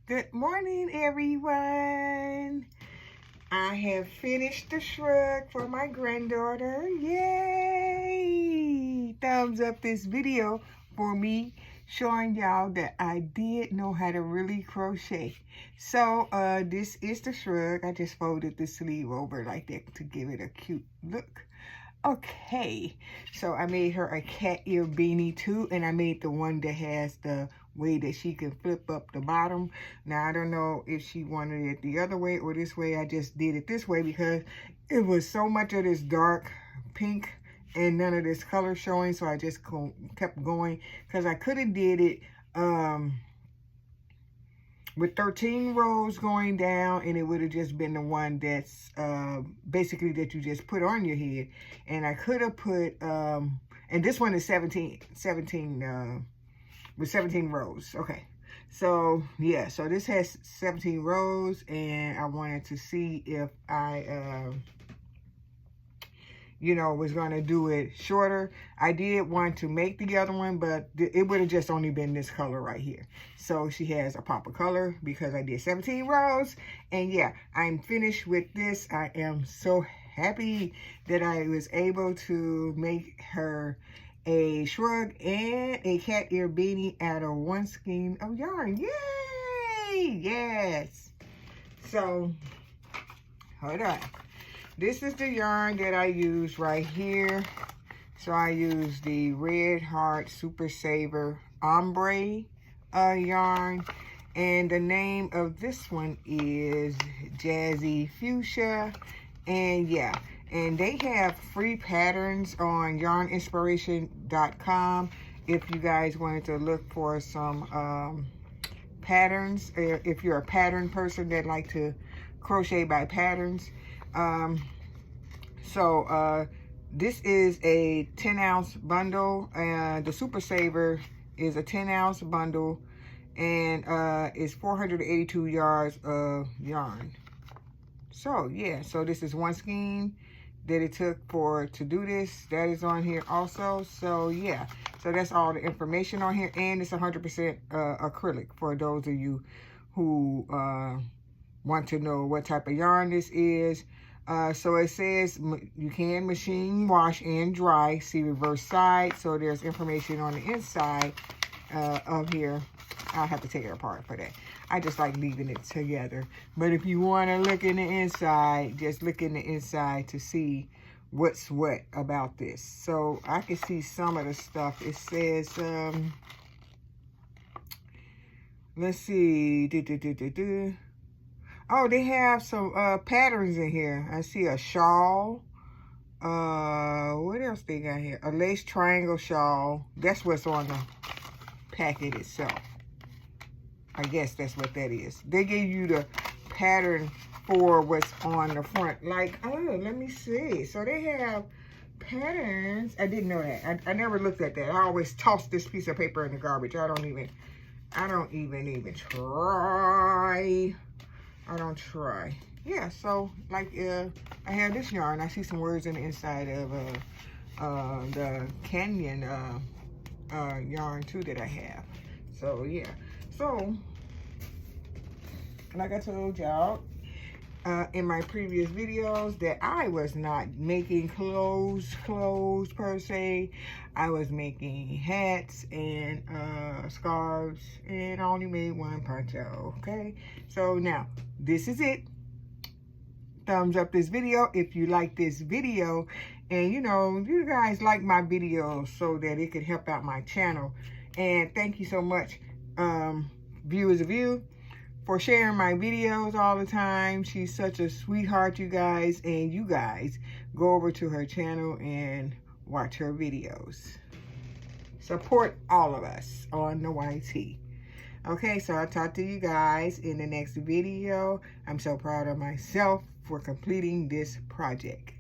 Good morning, everyone. I have finished the shrug for my granddaughter. Yay! Thumbs up this video for me showing y'all that I did know how to really crochet. So this is the shrug. I just folded the sleeve over like that to give it a cute look. Okay, so I made her a cat ear beanie too, and I made the one that has the way that she can flip up the bottom. Now I don't know if she wanted it the other way or this way. I just did it this way because it was so much of this dark pink and none of this color showing, so I just kept going because I could have did it with 13 rows going down, and it would have just been the one that's basically that you just put on your head. And I could have put and this one is 17 with 17 rows. Okay, so yeah, so this has 17 rows, and I wanted to see if I you know, was going to do it shorter. I did want to make the other one, but it would have just only been this color right here. So she has a pop of color because I did 17 rows. And yeah, I'm finished with this. I am so happy that I was able to make her a shrug and a cat ear beanie out of one skein of yarn. Yay! Yes! So, hold on. This is the yarn that I use right here. So I use the Red Heart Super Saver Ombre yarn. And the name of this one is Jazzy Fuchsia. And yeah, and they have free patterns on yarninspiration.com if you guys wanted to look for some patterns. If you're a pattern person that like to crochet by patterns. This is a 10-ounce bundle, and the Super Saver is a 10-ounce bundle, and it's 482 yards of yarn. So yeah, so this is one skein that it took to do this. That is on here also. So yeah, so that's all the information on here, and it's 100% acrylic for those of you who want to know what type of yarn this is. So it says you can machine wash and dry. See reverse side. So there's information on the inside of here. I'll have to take it apart for that. I just like leaving it together. But if you want to look in the inside, just look in the inside to see what's what about this. So I can see some of the stuff. It says, let's see. Oh, they have some patterns in here. I see a shawl. What else they got here? A lace triangle shawl. That's what's on the packet itself. I guess that's what that is. They gave you the pattern for what's on the front. Like, oh, let me see. So they have patterns. I didn't know that. I never looked at that. I always toss this piece of paper in the garbage. I don't even try. I don't try. Yeah, so like I have this yarn. I see some words in the inside of the Canyon yarn too that I have. So yeah. So like I told y'all in my previous videos that I was not making clothes per se. I was making hats and scarves, and I only made one poncho. Okay, so now this is it. Thumbs up this video if you like this video, and you know, you guys like my videos so that it could help out my channel. And thank you so much, viewers of you, for sharing my videos all the time. She's such a sweetheart, you guys, and you guys go over to her channel and watch her videos. Support all of us on the YT. Okay, so I'll talk to you guys in the next video. I'm so proud of myself for completing this project.